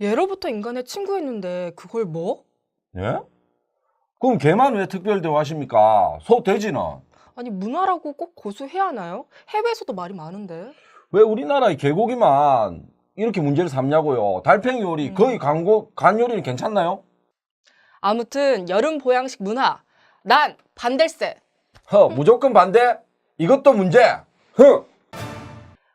예로부터 인간의 친구였는데 그걸 뭐? 예? 그럼 개만 왜 특별 대우하십니까? 소, 돼지는? 아니 문화라고 꼭 고수해야 하나요? 해외에서도 말이 많은데. 왜 우리나라의 개고기만 이렇게 문제를 삼냐고요? 달팽이 요리, 거의 음. 간 요리는 괜찮나요? 아무튼 여름 보양식 문화. 난 반댈세. 무조건 반대? 이것도 문제? 허!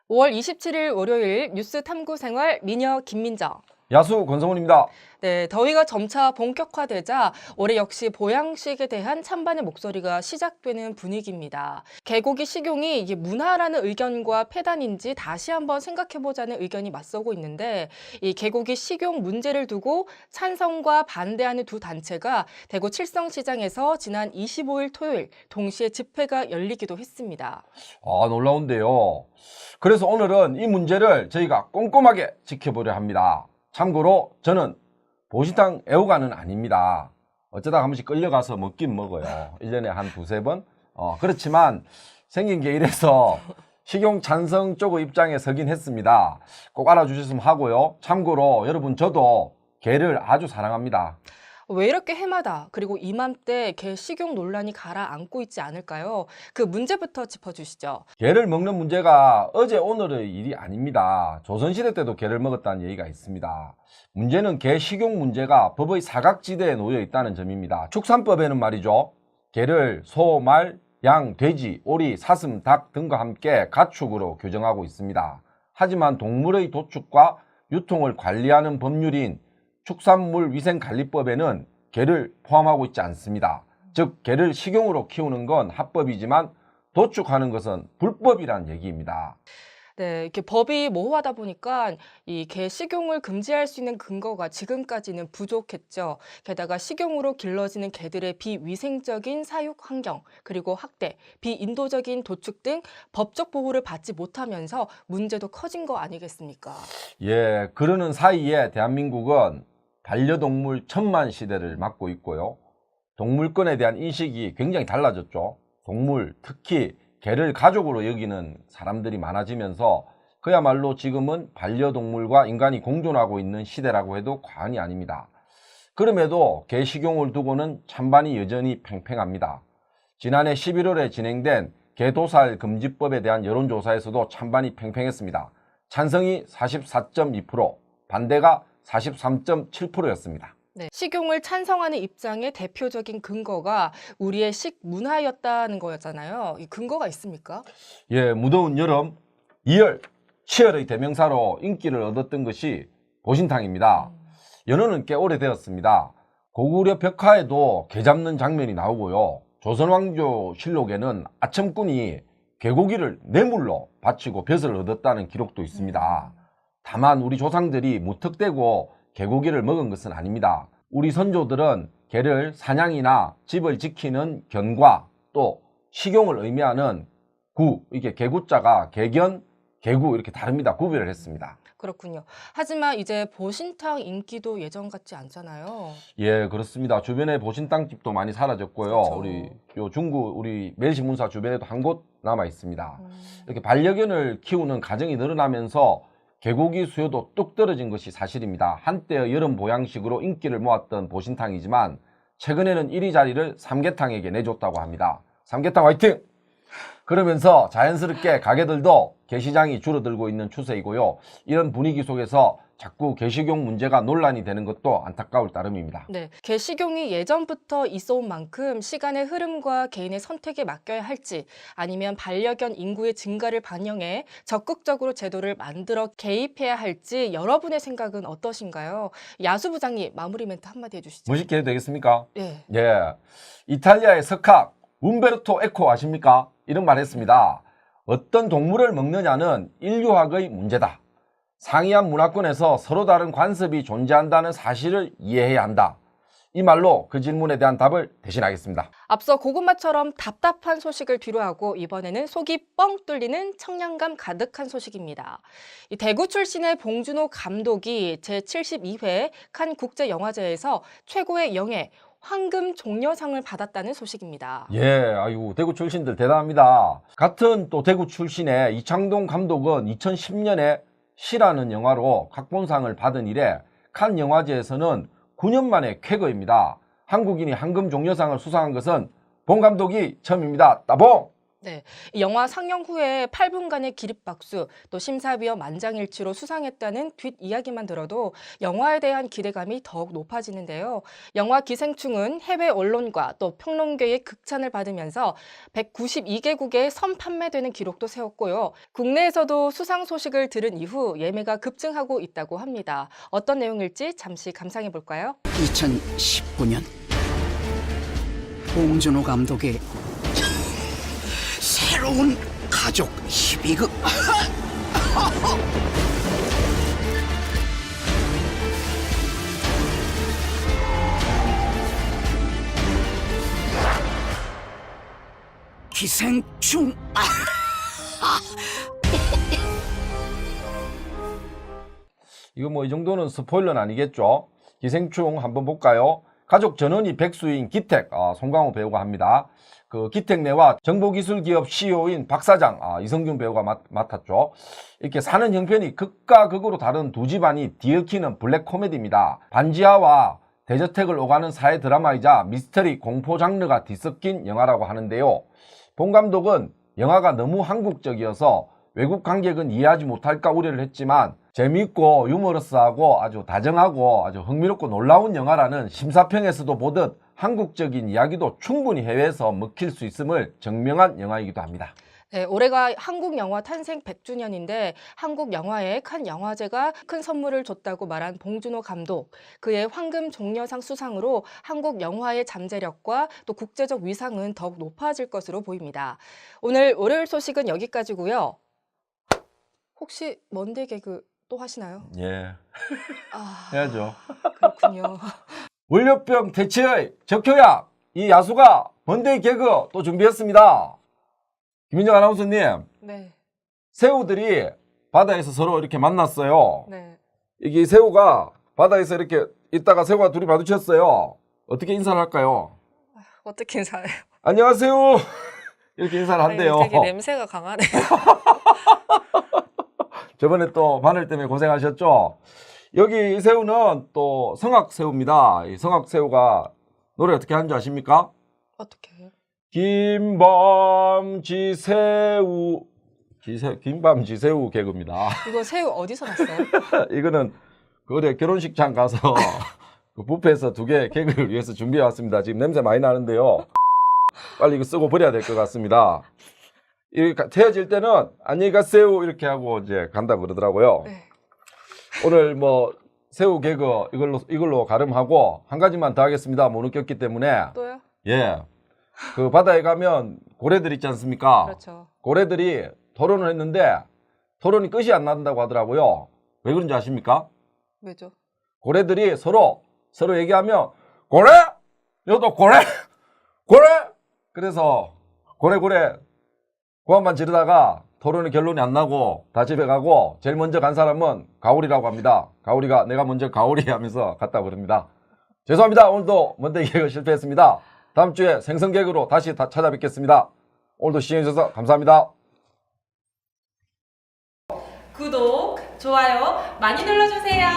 5월 27일 월요일 뉴스 탐구 생활 미녀 김민정. 야수 권성훈입니다. 네, 더위가 점차 본격화되자 올해 역시 보양식에 대한 찬반의 목소리가 시작되는 분위기입니다. 개고기 식용이 이게 문화라는 의견과 폐단인지 다시 한번 생각해보자는 의견이 맞서고 있는데 이 개고기 식용 문제를 두고 찬성과 반대하는 두 단체가 대구 칠성시장에서 지난 25일 토요일 동시에 집회가 열리기도 했습니다. 아, 놀라운데요. 그래서 오늘은 이 문제를 저희가 꼼꼼하게 지켜보려 합니다. 참고로 저는 보신탕 애호가는 아닙니다. 어쩌다 한 번씩 끌려가서 먹긴 먹어요. 1년에 한 두세 번. 그렇지만 생긴 게 이래서 식용 찬성 쪽의 입장에 서긴 했습니다. 꼭 알아주셨으면 하고요. 참고로 여러분 저도 게를 아주 사랑합니다. 왜 이렇게 해마다 그리고 이맘때 개 식용 논란이 가라앉고 있지 않을까요? 그 문제부터 짚어주시죠. 게를 먹는 문제가 어제 오늘의 일이 아닙니다. 조선시대 때도 게를 먹었다는 얘기가 있습니다. 문제는 게 식용 문제가 법의 사각지대에 놓여 있다는 점입니다. 축산법에는 말이죠. 게를 소, 말, 양, 돼지, 오리, 사슴, 닭 등과 함께 가축으로 규정하고 있습니다. 하지만 동물의 도축과 유통을 관리하는 법률인 축산물위생관리법에는 게를 포함하고 있지 않습니다. 즉 게를 식용으로 키우는 건 합법이지만 도축하는 것은 불법이라는 얘기입니다. 네, 이렇게 법이 모호하다 보니까 이 개 식용을 금지할 수 있는 근거가 지금까지는 부족했죠. 게다가 식용으로 길러지는 개들의 비위생적인 사육 환경, 그리고 학대, 비인도적인 도축 등 법적 보호를 받지 못하면서 문제도 커진 거 아니겠습니까? 예, 그러는 사이에 대한민국은 반려동물 천만 시대를 맞고 있고요. 동물권에 대한 인식이 굉장히 달라졌죠. 동물, 특히 개를 가족으로 여기는 사람들이 많아지면서 그야말로 지금은 반려동물과 인간이 공존하고 있는 시대라고 해도 과언이 아닙니다. 그럼에도 개 식용을 두고는 찬반이 여전히 팽팽합니다. 지난해 11월에 진행된 개도살 금지법에 대한 여론조사에서도 찬반이 팽팽했습니다. 찬성이 44.2%, 반대가 43.7%였습니다. 네, 식용을 찬성하는 입장의 대표적인 근거가 우리의 식문화였다는 거였잖아요. 이 근거가 있습니까? 예, 무더운 여름, 이열, 치열의 대명사로 인기를 얻었던 것이 보신탕입니다. 연호는 꽤 오래되었습니다. 고구려 벽화에도 게 잡는 장면이 나오고요. 조선왕조 실록에는 아첨꾼이 개고기를 뇌물로 바치고 벼슬을 얻었다는 기록도 있습니다. 다만 우리 조상들이 무턱대고 개고기를 먹은 것은 아닙니다. 우리 선조들은 개를 사냥이나 집을 지키는 견과 또 식용을 의미하는 구, 이게 개구자가 개견, 개구 이렇게 다릅니다. 구별을 했습니다. 그렇군요. 하지만 이제 보신탕 인기도 예전 같지 않잖아요. 예, 그렇습니다. 주변에 보신탕집도 많이 사라졌고요. 그쵸. 우리 요 중구 우리 매일신문사 주변에도 한 곳 남아 있습니다. 음. 이렇게 반려견을 키우는 가정이 늘어나면서 개고기 수요도 뚝 떨어진 것이 사실입니다. 한때의 여름 보양식으로 인기를 모았던 보신탕이지만 최근에는 1위 자리를 삼계탕에게 내줬다고 합니다. 삼계탕 화이팅! 그러면서 자연스럽게 가게들도 게시장이 줄어들고 있는 추세이고요. 이런 분위기 속에서 자꾸 게식용 문제가 논란이 되는 것도 안타까울 따름입니다. 네, 개 식용이 예전부터 있어온 만큼 시간의 흐름과 개인의 선택에 맡겨야 할지 아니면 반려견 인구의 증가를 반영해 적극적으로 제도를 만들어 개입해야 할지 여러분의 생각은 어떠신가요? 야수 부장님 마무리 멘트 한마디 해주시죠. 멋있게 해도 되겠습니까? 네. 예. 이탈리아의 석학 움베르토 에코 아십니까? 이런 말 했습니다. 어떤 동물을 먹느냐는 인류학의 문제다. 상이한 문화권에서 서로 다른 관습이 존재한다는 사실을 이해해야 한다. 이 말로 그 질문에 대한 답을 대신하겠습니다. 앞서 고구마처럼 답답한 소식을 뒤로하고 이번에는 속이 뻥 뚫리는 청량감 가득한 소식입니다. 이 대구 출신의 봉준호 감독이 제72회 칸 국제영화제에서 최고의 영예 황금 종려상을 받았다는 소식입니다. 예, 아이고, 대구 출신들 대단합니다. 같은 또 대구 출신의 이창동 감독은 2010년에 시라는 영화로 각본상을 받은 이래 칸 영화제에서는 9년 만에 쾌거입니다. 한국인이 황금 종려상을 수상한 것은 봉 감독이 처음입니다. 따봉! 네, 이 영화 상영 후에 8분간의 기립박수, 또 심사위원 만장일치로 수상했다는 뒷이야기만 들어도 영화에 대한 기대감이 더욱 높아지는데요. 영화 기생충은 해외 언론과 또 평론계의 극찬을 받으면서 192개국에 선판매되는 기록도 세웠고요. 국내에서도 수상 소식을 들은 이후 예매가 급증하고 있다고 합니다. 어떤 내용일지 잠시 감상해 볼까요? 2019년 봉준호 감독의 새로운 가족 희비극 기생충. 이거 뭐 이 정도는 스포일러는 아니겠죠? 기생충 한번 볼까요? 가족 전원이 백수인 기택, 송강호 배우가 합니다. 그 기택 내와 정보기술기업 CEO인 박 사장, 이성균 배우가 맡았죠. 이렇게 사는 형편이 극과 극으로 다른 두 집안이 뒤엉키는 블랙 코미디입니다. 반지하와 대저택을 오가는 사회 드라마이자 미스터리 공포 장르가 뒤섞인 영화라고 하는데요. 봉 감독은 영화가 너무 한국적이어서 외국 관객은 이해하지 못할까 우려를 했지만 재미있고 유머러스하고 아주 다정하고 아주 흥미롭고 놀라운 영화라는 심사평에서도 보듯 한국적인 이야기도 충분히 해외에서 먹힐 수 있음을 증명한 영화이기도 합니다. 네, 올해가 한국 영화 탄생 100주년인데 한국 영화에 칸 영화제가 큰 선물을 줬다고 말한 봉준호 감독. 그의 황금 종려상 수상으로 한국 영화의 잠재력과 또 국제적 위상은 더욱 높아질 것으로 보입니다. 오늘 월요일 소식은 여기까지고요. 혹시 먼데이 개그 또 하시나요? 예, 아, 해야죠. 그렇군요. 월요병 퇴치의 적효약, 이 야수가 먼데이 개그 또 준비했습니다. 김민정 아나운서님, 네, 새우들이 바다에서 서로 이렇게 만났어요. 네. 이게 새우가 바다에서 이렇게 있다가 새우가 둘이 마주쳤어요. 어떻게 인사를 할까요? 어떻게 인사해요? 안녕하세요. 이렇게 인사를 한대요. 아니, 되게 냄새가 강하네요. 저번에 또 마늘 때문에 고생하셨죠? 여기 이 새우는 또 성악새우입니다. 이 성악새우가 노래 어떻게 하는지 아십니까? 어떻게 해요? 김밤지새우, 김밤지새우 개그입니다. 이거 새우 어디서 났어요? 이거는 어제 결혼식장 가서 그 뷔페에서 2개 개그를 위해서 준비해 왔습니다. 지금 냄새 많이 나는데요. 빨리 이거 쓰고 버려야 될 것 같습니다. 헤어질 때는 안녕히 가세요 이렇게 하고 이제 간다 그러더라고요. 네. 오늘 뭐 새우 개그 이걸로 가름하고 한 가지만 더 하겠습니다. 못 느꼈기 때문에. 또요? 예. 그 바다에 가면 고래들 있지 않습니까? 그렇죠. 고래들이 토론을 했는데 토론이 끝이 안 난다고 하더라고요. 왜 그런지 아십니까? 왜죠? 고래들이 서로 얘기하면 고래! 너도 고래! 고래! 그래서 고래 고함만 지르다가 토론의 결론이 안 나고 다 집에 가고 제일 먼저 간 사람은 가오리라고 합니다. 가오리가 내가 먼저 가오리 하면서 갔다 그럽니다. 죄송합니다. 오늘도 먼데이 개그 실패했습니다. 다음 주에 생선 개그로 다시 찾아뵙겠습니다. 오늘도 시청해주셔서 감사합니다. 구독, 좋아요 많이 눌러주세요.